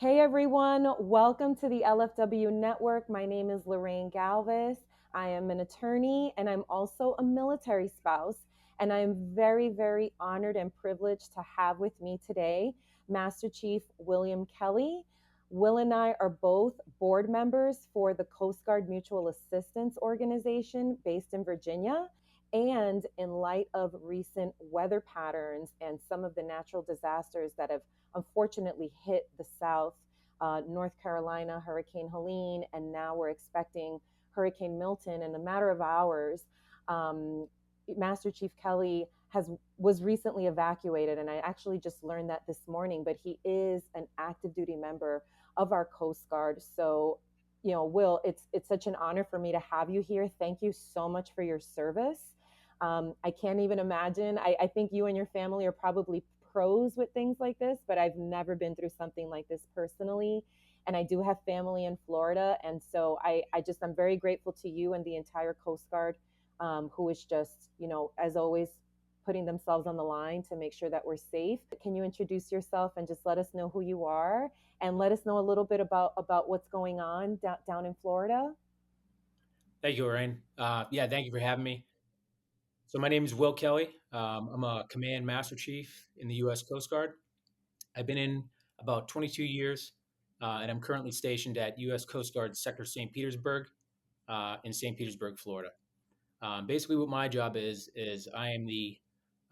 Hey everyone, welcome to the LFW Network. My name is Lorraine Galvez. I am an attorney and I'm also a military spouse. And I'm very, very honored and privileged to have with me today Master Chief William Kelly. Will and I are both board members for the Coast Guard Mutual Assistance Organization based in Virginia. And in light of recent weather patterns and some of the natural disasters that have unfortunately hit the South, North Carolina, Hurricane Helene, and now we're expecting Hurricane Milton in a matter of hours. Um, Master Chief Kelly was recently evacuated, and I actually just learned that this morning. But he is an active duty member of our Coast Guard. So, Will, it's such an honor for me to have you here. Thank you so much for your service. I can't even imagine. I think you and your family are probably pros with things like this, but I've never been through something like this personally. And I do have family in Florida. And so I'm very grateful to you and the entire Coast Guard, who is just, as always, putting themselves on the line to make sure that we're safe. Can you introduce yourself and just let us know who you are and let us know a little bit about what's going on down in Florida? Thank you, Lorraine. Yeah, thank you for having me. So my name is Will Kelly. I'm a Command Master Chief in the U.S. Coast Guard. I've been in about 22 years, and I'm currently stationed at U.S. Coast Guard Sector St. Petersburg in St. Petersburg, Florida. Basically, what my job is I am the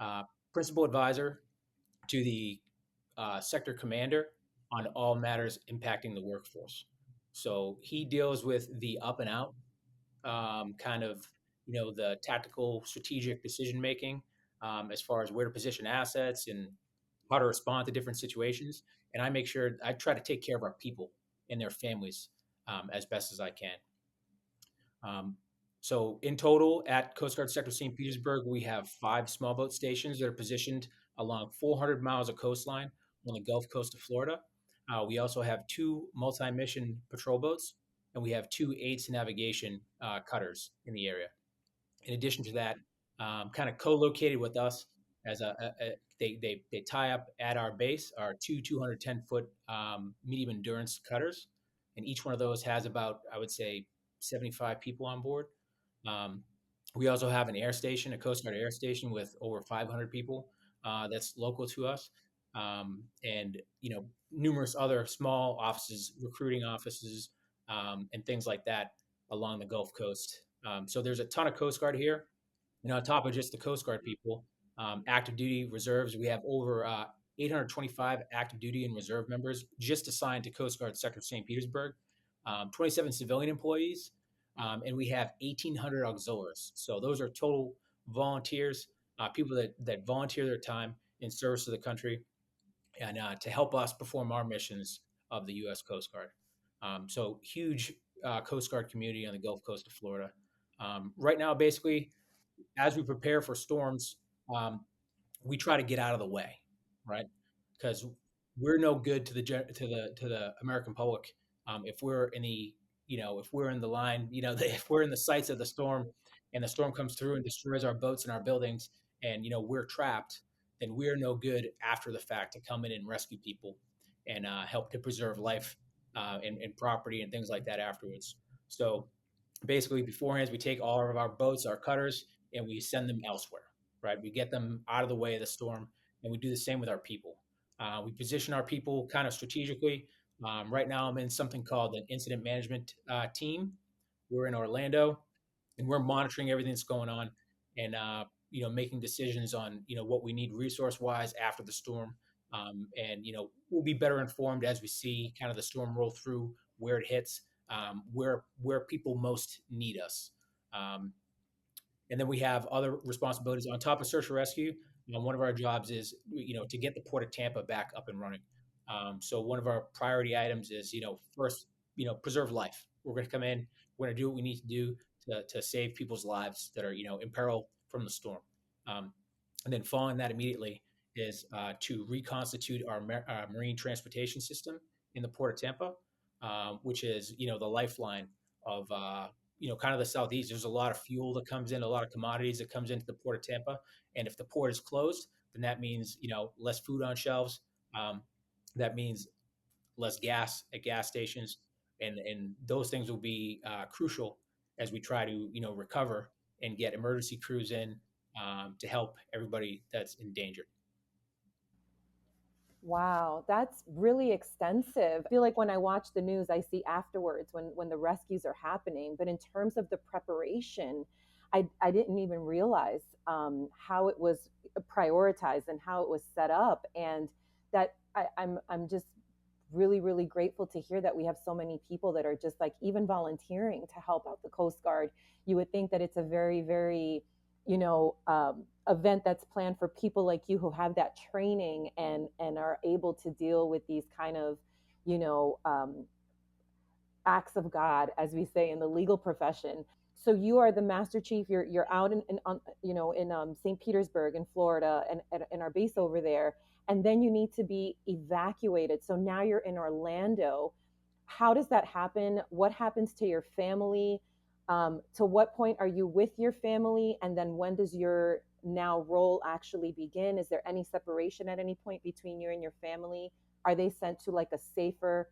uh, principal advisor to the sector commander on all matters impacting the workforce. So he deals with the up and out kind of the tactical strategic decision making as far as where to position assets and how to respond to different situations. And I make sure I try to take care of our people and their families as best as I can. um, so in total at Coast Guard Sector St. Petersburg, we have 5 small boat stations that are positioned along 400 miles of coastline on the Gulf Coast of Florida. We also have 2 multi-mission patrol boats, and we have 2 aids to navigation cutters in the area. In addition to that, kind of co-located with us as they tie up at our base are 210-foot medium endurance cutters, and each one of those has about, I would say, 75 people on board. Um, we also have an air station, a Coast Guard air station with over 500 people that's local to us, and numerous other small offices, recruiting offices, and things like that along the Gulf Coast. So there's a ton of Coast Guard here. On top of just the Coast Guard people, active duty reserves, we have over 825 active duty and reserve members just assigned to Coast Guard Sector St. Petersburg, 27 civilian employees, and we have 1,800 auxiliaries. So those are total volunteers, people that volunteer their time in service to the country and to help us perform our missions of the U.S. Coast Guard. So huge Coast Guard community on the Gulf Coast of Florida. Right now, basically, as we prepare for storms, um, we try to get out of the way, right? Because we're no good to the American public if we're in the if we're in the line, if we're in the sights of the storm, and the storm comes through and destroys our boats and our buildings, and we're trapped, then we're no good after the fact to come in and rescue people and help to preserve life and property and things like that afterwards. So basically beforehand we take all of our boats, our cutters, and we send them elsewhere, right? We get them out of the way of the storm, and we do the same with our people. We position our people kind of strategically. Right now I'm in something called an incident management team. We're in Orlando, and we're monitoring everything that's going on, and making decisions on what we need resource wise after the storm. And we'll be better informed as we see kind of the storm roll through, where it hits, where people most need us. Um, and then we have other responsibilities on top of search and rescue. One of our jobs is to get the port of Tampa back up and running. So one of our priority items is first preserve life. We're going to come in. We're going to do what we need to do to save people's lives that are in peril from the storm. Um, and then following that immediately is to reconstitute our marine transportation system in the port of Tampa, which is the lifeline of kind of the southeast. There's a lot of fuel that comes in, a lot of commodities that comes into the port of Tampa, and if the port is closed, then that means less food on shelves. That means less gas at gas stations, and those things will be crucial as we try to recover and get emergency crews in to help everybody that's in danger. Wow, that's really extensive. I feel like when I watch the news, I see afterwards when the rescues are happening. But in terms of the preparation, I didn't even realize how it was prioritized and how it was set up, and that I'm just really really grateful to hear that we have so many people that are just like even volunteering to help out the Coast Guard. You would think that it's a very very event that's planned for people like you who have that training and are able to deal with these kind of you know acts of God, as we say in the legal profession. So you are the master chief. You're out in in St. Petersburg in Florida and in our base over there, and then you need to be evacuated. So now you're in Orlando. How does that happen? What happens to your family? To what point are you with your family? And then when does your now role actually begin? Is there any separation at any point between you and your family? Are they sent to like a safer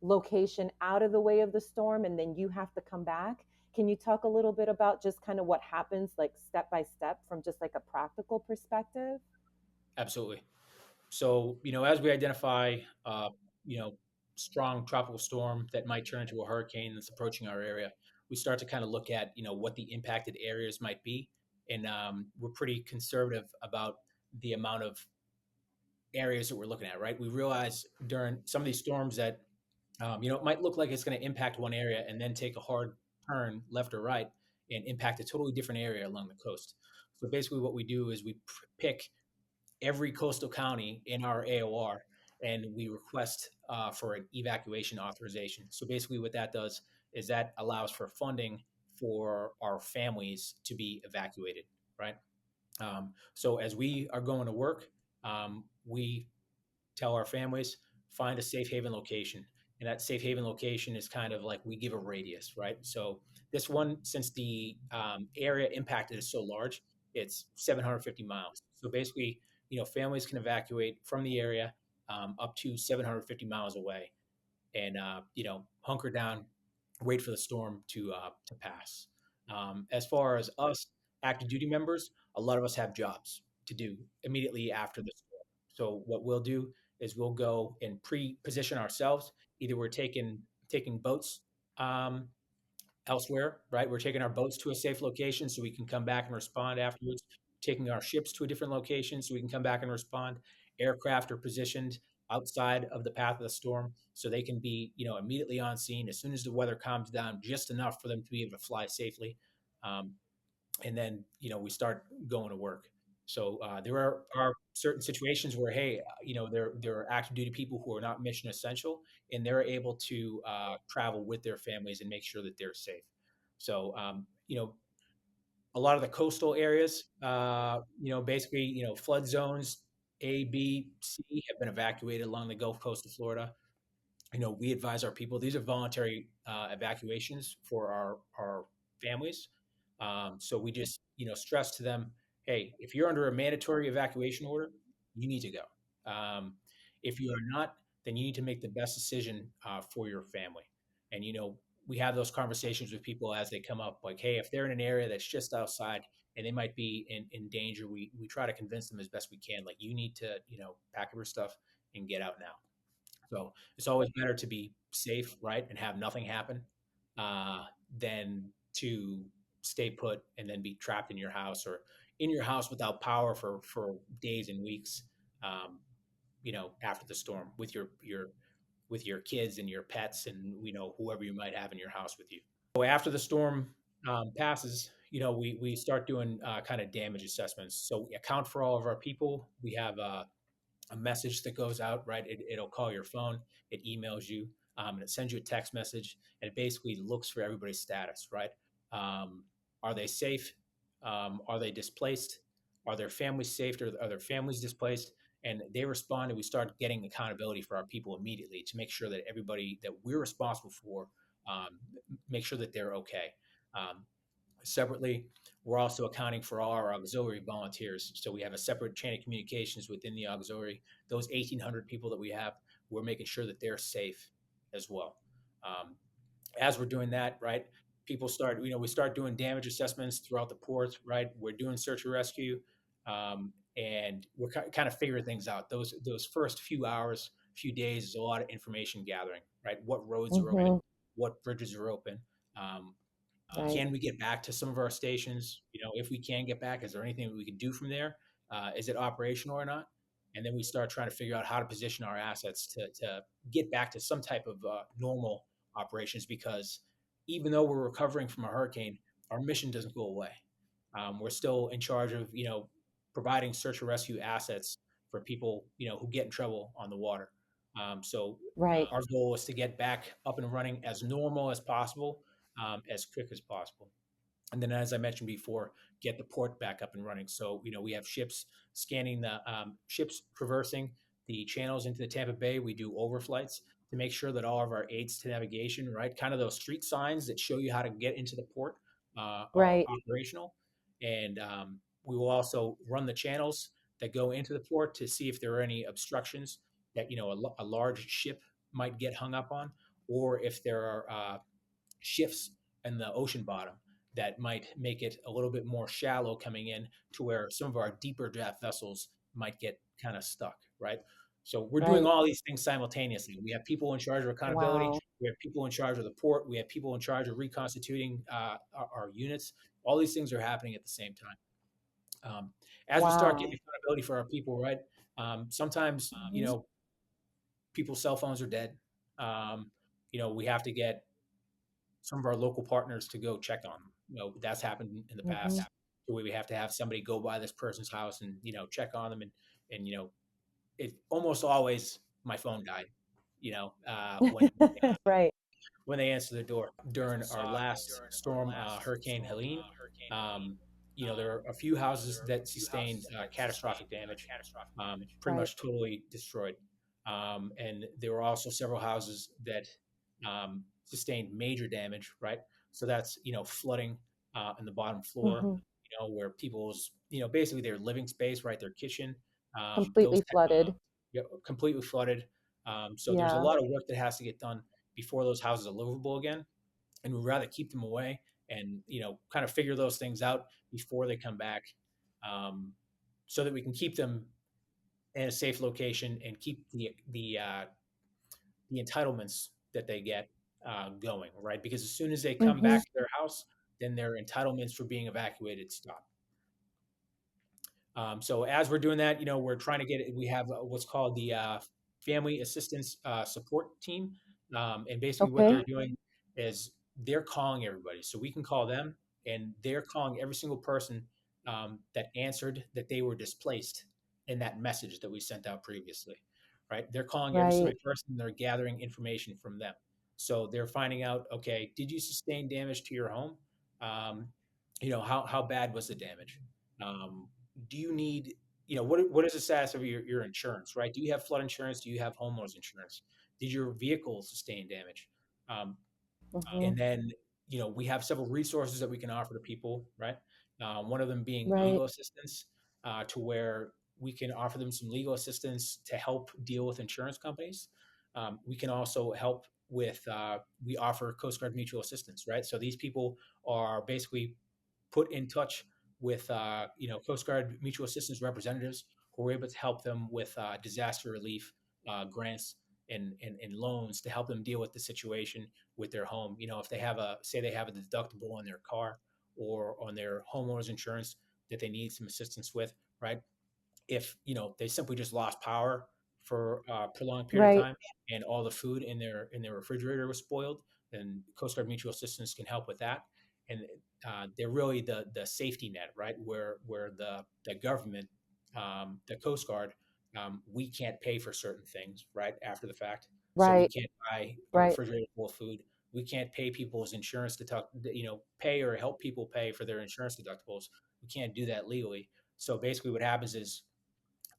location out of the way of the storm and then you have to come back? Can you talk a little bit about just kind of what happens like step by step from just like a practical perspective? Absolutely. So, as we identify, you know, strong tropical storm that might turn into a hurricane that's approaching our area, we start to kind of look at, what the impacted areas might be. And we're pretty conservative about the amount of areas that we're looking at, right? We realize during some of these storms that, it might look like it's going to impact one area and then take a hard turn left or right and impact a totally different area along the coast. So basically, what we do is we pick every coastal county in our AOR, and we request for an evacuation authorization. So basically, what that does is that allows for funding for our families to be evacuated, right? So as we are going to work, we tell our families find a safe haven location, and that safe haven location is kind of like we give a radius, right? So this one, since the area impacted is so large, it's 750 miles. So basically, families can evacuate from the area up to 750 miles away, and hunker down, wait for the storm to pass. As far as us active duty members, a lot of us have jobs to do immediately after the storm. So what we'll do is we'll go and pre-position ourselves. Either we're taking boats um, elsewhere, right? We're taking our boats to a safe location so we can come back and respond afterwards. Taking our ships to a different location so we can come back and respond. Aircraft are positioned outside of the path of the storm so they can be, immediately on scene as soon as the weather calms down, just enough for them to be able to fly safely. Um, and then, we start going to work. So there are certain situations where, hey, there are active duty people who are not mission essential, and they're able to travel with their families and make sure that they're safe. So a lot of the coastal areas, basically, flood zones A, B, C have been evacuated along the Gulf Coast of Florida. We advise our people, these are voluntary evacuations for our families. So we just, stress to them, hey, if you're under a mandatory evacuation order, you need to go. If you are not, then you need to make the best decision for your family. And, we have those conversations with people as they come up, like, hey, if they're in an area that's just outside and they might be in danger, we try to convince them as best we can, like, you need to, pack up your stuff and get out now. So it's always better to be safe, right, and have nothing happen than to stay put and then be trapped in your house or in your house without power for days and weeks. After the storm with your kids and your pets and whoever you might have in your house with you. So after the storm passes, we start doing kind of damage assessments. So we account for all of our people. We have a message that goes out, right? It'll call your phone, it emails you, and it sends you a text message, and it basically looks for everybody's status, right? Um, are they safe? Are they displaced? Are their families safe? Or are their families displaced? And they respond, and we start getting accountability for our people immediately to make sure that everybody that we're responsible for make sure that they're okay. Um, Separately, we're also accounting for all our auxiliary volunteers. So we have a separate chain of communications within the auxiliary. Those 1,800 people that we have, we're making sure that they're safe as well. Um, as we're doing that, right, people start, we start doing damage assessments throughout the port, right? We're doing search and rescue, and we're kind of figuring things out. Those first few hours, few days is a lot of information gathering, right? What roads are open, Hmm. what bridges are open. Um, Right. can we get back to some of our stations? If we can get back, is there anything that we can do from there? Is it operational or not? And then we start trying to figure out how to position our assets to get back to some type of normal operations, because even though we're recovering from a hurricane, our mission doesn't go away. We're still in charge of providing search and rescue assets for people who get in trouble on the water. So Right. our goal is to get back up and running as normal as possible, as quick as possible. And then, as I mentioned before, get the port back up and running. So, we have ships scanning the ships traversing the channels into the Tampa Bay. We do overflights to make sure that all of our aids to navigation, right, kind of those street signs that show you how to get into the port, are Right. operational. And we will also run the channels that go into the port to see if there are any obstructions that a large ship might get hung up on, or if there are shifts in the ocean bottom that might make it a little bit more shallow coming in, to where some of our deeper draft vessels might get kind of stuck, right? So we're doing Right. all these things simultaneously. We have people in charge of accountability. Wow. We have people in charge of the port. We have people in charge of reconstituting our units. All these things are happening at the same time. Um, as we start Wow. getting accountability for our people, right? Sometimes, Hmm. people's cell phones are dead. We have to get some of our local partners to go check on them. That's happened in the Hmm. past. The way we have to have somebody go by this person's house and check on them, and it almost always my phone died. Right. When they answer the door during our last storm, Hurricane Helene. Um, there are a few houses that sustained catastrophic damage, pretty Right. much totally destroyed. And there were also several houses that sustained major damage, right? So that's, flooding in the bottom floor, Hmm. where people's, basically their living space, right? Their kitchen goes Completely flooded. completely flooded. So there's a Yeah. lot of work that has to get done before those houses are livable again. And we'd rather keep them away and, kind of figure those things out before they come back, um, so that we can keep them in a safe location and keep the entitlements that they get going, right? Because as soon as they come Hmm. back to their house, then their entitlements for being evacuated stop. So as we're doing that, we're trying to we have what's called the Family Assistance Support Team. And basically what they're Okay. doing is they're calling everybody. So we can call them, and they're calling every single person that answered that they were displaced in that message that we sent out previously, right? They're calling every single Right. person, they're gathering information from them. So they're finding out, okay, did you sustain damage to your home? Um, how bad was the damage? Um, do you need, what is the status of your insurance, right? Do you have flood insurance? Do you have homeowners insurance? Did your vehicle sustain damage? Um, Hmm. and then, we have several resources that we can offer to people, right? One of them being Right. legal assistance, to where we can offer them some legal assistance to help deal with insurance companies. We can also help with, we offer Coast Guard mutual assistance, right? So these people are basically put in touch with Coast Guard mutual assistance representatives who are able to help them with disaster relief grants and loans to help them deal with the situation with their home. If they have say they have a deductible on their car or on their homeowners insurance that they need some assistance with, right? If they simply just lost power for a prolonged period of Right. time, and all the food in their refrigerator was spoiled, then Coast Guard Mutual Assistance can help with that. And they're really the safety net, right? Where the government, the Coast Guard, we can't pay for certain things, right, after the fact. So we Right. can't buy a Right. refrigerator full of food. We can't pay people's insurance to talk, pay or help people pay for their insurance deductibles. We can't do that legally. So basically, what happens is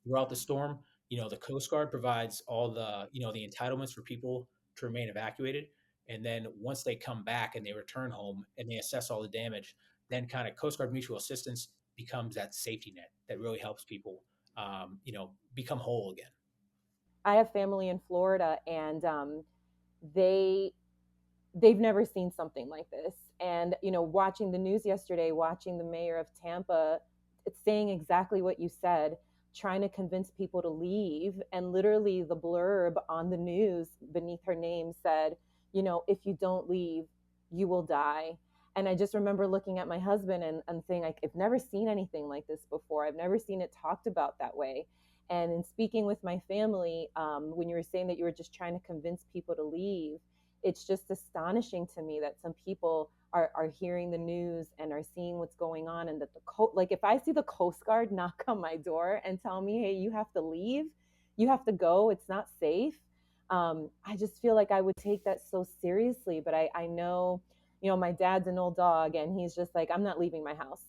throughout the storm, the Coast Guard provides all the entitlements for people to remain evacuated. And then once they come back and they return home and they assess all the damage, then kind of Coast Guard mutual assistance becomes that safety net that really helps people, become whole again. I have family in Florida, and they they've never seen something like this. And watching the news yesterday, watching the mayor of Tampa, it's saying exactly what you said, trying to convince people to leave. And literally, the blurb on the news beneath her name said, if you don't leave, you will die. And I just remember looking at my husband and saying, like, I've never seen anything like this before. I've never seen it talked about that way. And in speaking with my family, when you were saying that you were just trying to convince people to leave, it's just astonishing to me that some people are hearing the news and are seeing what's going on, and that like, if I see the Coast Guard knock on my door and tell me, hey, you have to leave, you have to go, it's not safe. I just feel like I would take that so seriously. But I know, my dad's an old dog, and he's just like, I'm not leaving my house.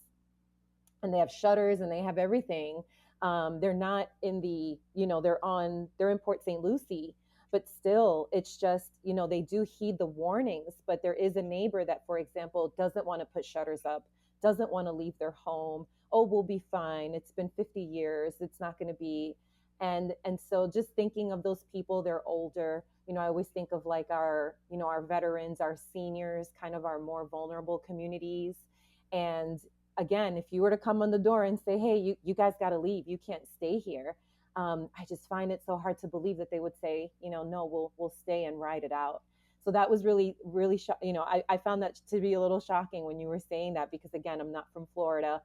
And they have shutters and they have everything. They're not in the, they're in Port St. Lucie, but still, it's just, they do heed the warnings. But there is a neighbor that, for example, doesn't want to put shutters up, doesn't want to leave their home. Oh, we'll be fine. It's been 50 years. It's not going to be. And so just thinking of those people, they're older. I always think of like our veterans, our seniors, kind of our more vulnerable communities. And again, if you were to come on the door and say, hey, you guys got to leave, you can't stay here. I just find it so hard to believe that they would say, no, we'll stay and ride it out. So that was really, really, I found that to be a little shocking when you were saying that, because again, I'm not from Florida,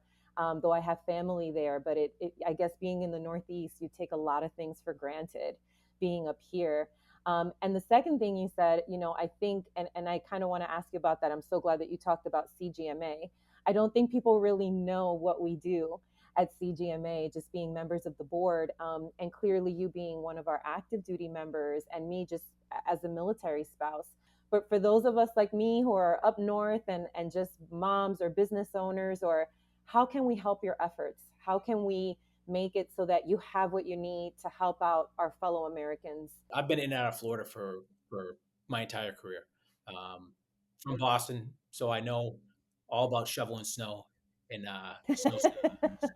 though I have family there. But I guess being in the Northeast, you take a lot of things for granted being up here. And the second thing you said, I think, and I kind of want to ask you about that. I'm so glad that you talked about CGMA. I don't think people really know what we do at CGMA, just being members of the board, and clearly you being one of our active duty members, and me just as a military spouse. But for those of us like me who are up north, and just moms or business owners, or how can we help your efforts? How can we make it so that you have what you need to help out our fellow Americans? I've been in and out of Florida for my entire career. From Boston, so I know all about shoveling snow and snowstorms.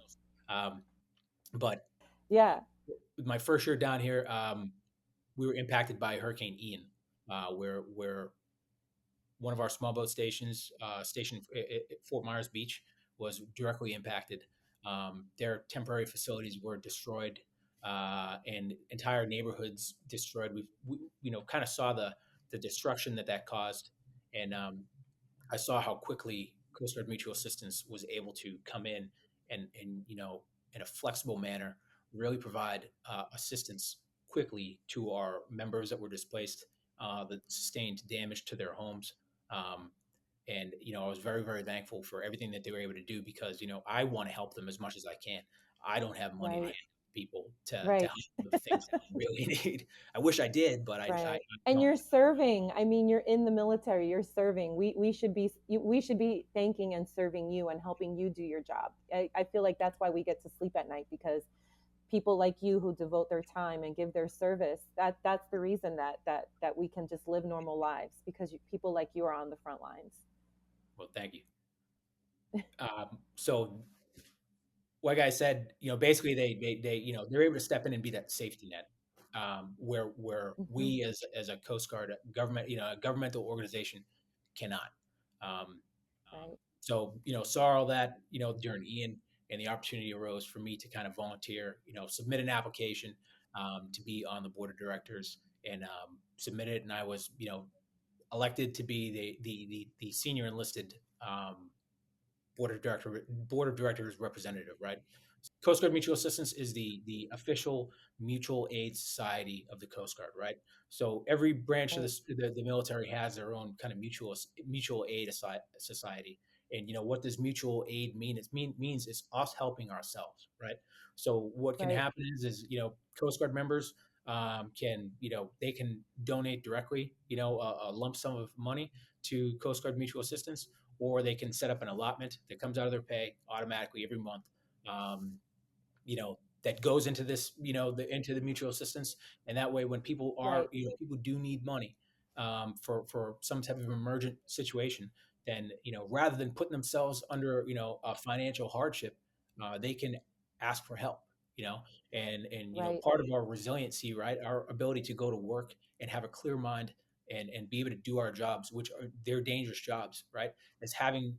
Um, but Yeah, with my first year down here, we were impacted by Hurricane Ian, where one of our small boat stations, stationed at Fort Myers Beach, was directly impacted. Their temporary facilities were destroyed, and entire neighborhoods destroyed. We kind of saw the destruction that caused, and I saw how quickly Coast Guard Mutual Assistance was able to come in and in a flexible manner really provide assistance quickly to our members that were displaced, that sustained damage to their homes. Um, and I was very, very thankful for everything that they were able to do, because I want to help them as much as I can. I don't have money to right, hand people to right. help them with the things that they really need. I wish I did, but I Right. And don't. you're serving. I mean, you're in the military, you're serving. We should be thanking and serving you and helping you do your job. I feel like that's why we get to sleep at night, because people like you who devote their time and give their service, that's the reason that we can just live normal lives, because people like you are on the front lines. Well, thank you. So like I said, basically they they're able to step in and be that safety net, where Hmm. we as a Coast Guard government, a governmental organization cannot. Um, Right. so saw all that during Ian, and the opportunity arose for me to kind of volunteer, submit an application, to be on the board of directors, and submit it, and I was elected to be the senior enlisted, board of directors representative, right? Coast Guard Mutual Assistance is the official mutual aid society of the Coast Guard, right? So every branch of Right. the military has their own kind of mutual aid society. And what does mutual aid mean? Means it's us helping ourselves, right? So what can Right. happen is Coast Guard members, can they can donate directly, a lump sum of money to Coast Guard Mutual Assistance, or they can set up an allotment that comes out of their pay automatically every month. Um, that goes into this, into the mutual assistance, and that way, when people Right. people do need money, for some type of emergent situation, then rather than putting themselves under a financial hardship, they can ask for help. you know, and Right. part of our resiliency, right, our ability to go to work and have a clear mind and be able to do our jobs, which are they're dangerous jobs, right, is having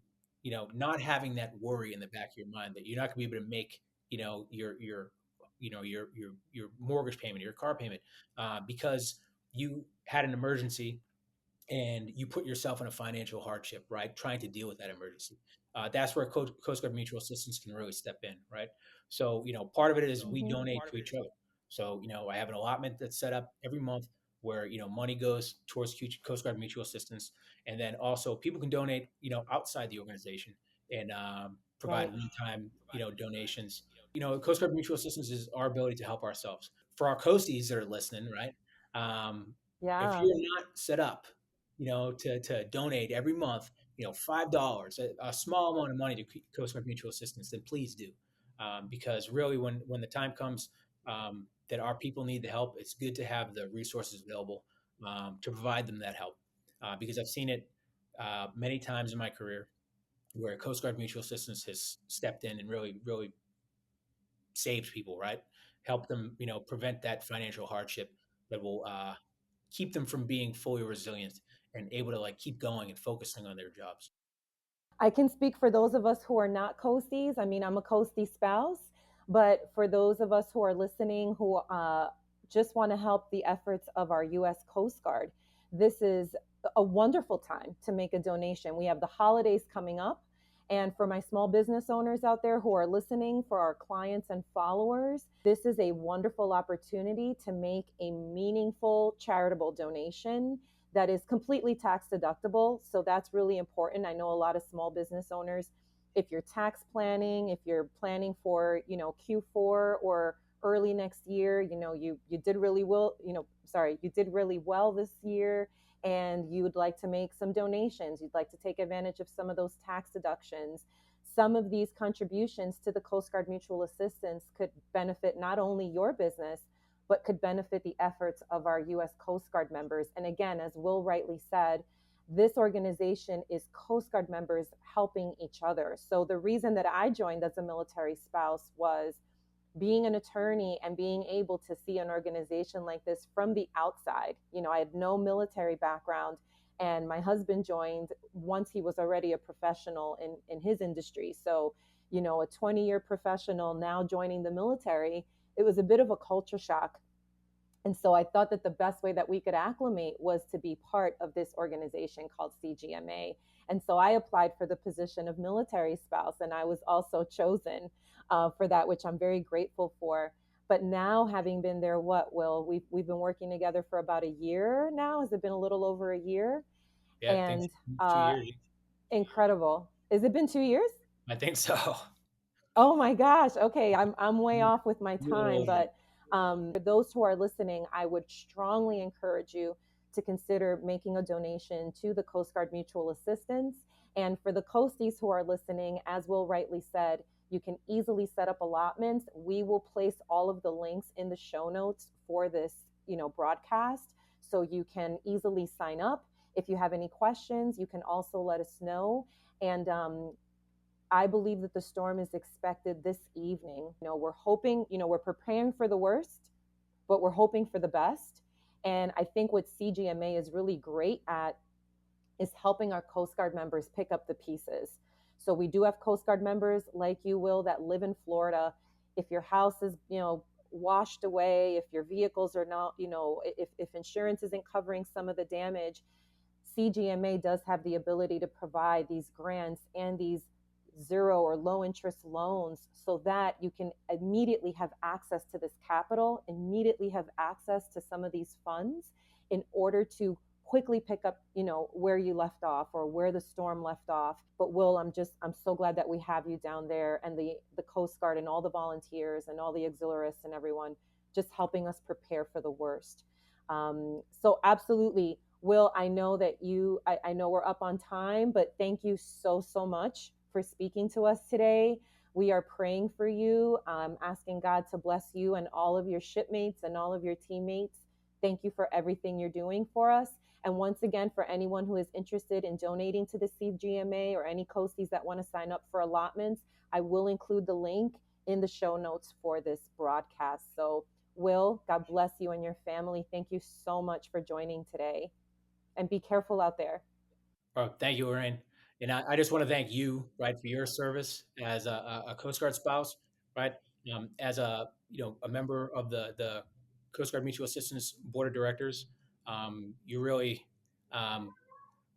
not having that worry in the back of your mind that you're not going to be able to make your mortgage payment, your car payment, because you had an emergency and you put yourself in a financial hardship, right? Trying to deal with that emergency. That's where Coast Guard Mutual Assistance can really step in, right? So, part of it is we Hmm. donate to each other. So, I have an allotment that's set up every month where, money goes towards Coast Guard Mutual Assistance. And then also people can donate, outside the organization and provide Right. one-time, donations. Coast Guard Mutual Assistance is our ability to help ourselves. For our coasties that are listening, right? If Yeah. you're not set up to donate every month, $5, a small amount of money to Coast Guard Mutual Assistance, then please do, because really, when the time comes that our people need the help, it's good to have the resources available to provide them that help, because I've seen it many times in my career where Coast Guard Mutual Assistance has stepped in and really, really saved people, right? Help them, prevent that financial hardship that will keep them from being fully resilient and able to like keep going and focusing on their jobs. I can speak for those of us who are not coasties. I mean, I'm a coastie spouse, but for those of us who are listening who just want to help the efforts of our U.S. Coast Guard, this is a wonderful time to make a donation. We have the holidays coming up. And for my small business owners out there who are listening, for our clients and followers, this is a wonderful opportunity to make a meaningful charitable donation that is completely tax deductible. So that's really important. I know a lot of small business owners, if you're tax planning, if you're planning for, Q4 or early next year, you did really well, you did really well this year and you would like to make some donations, you'd like to take advantage of some of those tax deductions. Some of these contributions to the Coast Guard Mutual Assistance could benefit not only your business, but could benefit the efforts of our U.S. Coast Guard members. And again, as Will rightly said, this organization is Coast Guard members helping each other. So the reason that I joined as a military spouse was being an attorney and being able to see an organization like this from the outside. I had no military background, and my husband joined once he was already a professional in his industry. So, a 20-year professional now joining the military, it was a bit of a culture shock. And so I thought that the best way that we could acclimate was to be part of this organization called CGMA. And so I applied for the position of military spouse, and I was also chosen for that, which I'm very grateful for. But now, having been there, we've been working together for about a year now. Has it been a little over a year? Yeah, I think And 2 years. incredible. Has it been 2 years? I think so. Oh my gosh. Okay, I'm way off with my A little time, over. but for those who are listening, I would strongly encourage you to consider making a donation to the Coast Guard Mutual Assistance. And for the coasties who are listening, as Will rightly said, you can easily set up allotments. We will place all of the links in the show notes for this, broadcast, so you can easily sign up. If you have any questions, you can also let us know. And I believe that the storm is expected this evening. We're hoping, we're preparing for the worst, but we're hoping for the best. And I think what CGMA is really great at is helping our Coast Guard members pick up the pieces. So we do have Coast Guard members like you, Will, that live in Florida. If your house is, washed away, if your vehicles are not, if insurance isn't covering some of the damage, CGMA does have the ability to provide these grants and these zero or low interest loans so that you can immediately have access to this capital, immediately have access to some of these funds in order to quickly pick up, where you left off or where the storm left off. But Will, I'm so glad that we have you down there, and the Coast Guard and all the volunteers and all the auxiliarists and everyone just helping us prepare for the worst. So absolutely, Will, I know that I know we're up on time, but thank you so, so much for speaking to us today. We are praying for you, asking God to bless you and all of your shipmates and all of your teammates. Thank you for everything you're doing for us. And once again, for anyone who is interested in donating to the CGMA or any coasties that want to sign up for allotments, I will include the link in the show notes for this broadcast. So, Will, God bless you and your family. Thank you so much for joining today. And be careful out there. Oh, thank you, Lorraine. And I just want to thank you, right, for your service as a Coast Guard spouse, right? As a a member of the Coast Guard Mutual Assistance Board of Directors, you're really um,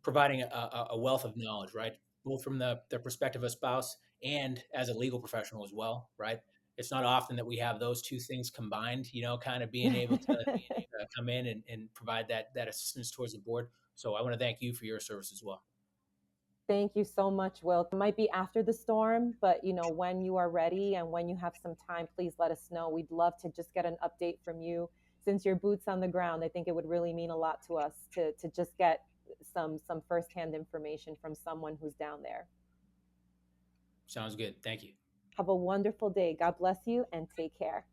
providing a wealth of knowledge, right? Both from the perspective of a spouse and as a legal professional as well, right? It's not often that we have those two things combined, kind of being able to come in and provide that assistance towards the board. So I want to thank you for your service as well. Thank you so much, Will. It might be after the storm, but when you are ready and when you have some time, please let us know. We'd love to just get an update from you since your boots on the ground. I think it would really mean a lot to us to just get some firsthand information from someone who's down there. Sounds good. Thank you. Have a wonderful day. God bless you and take care.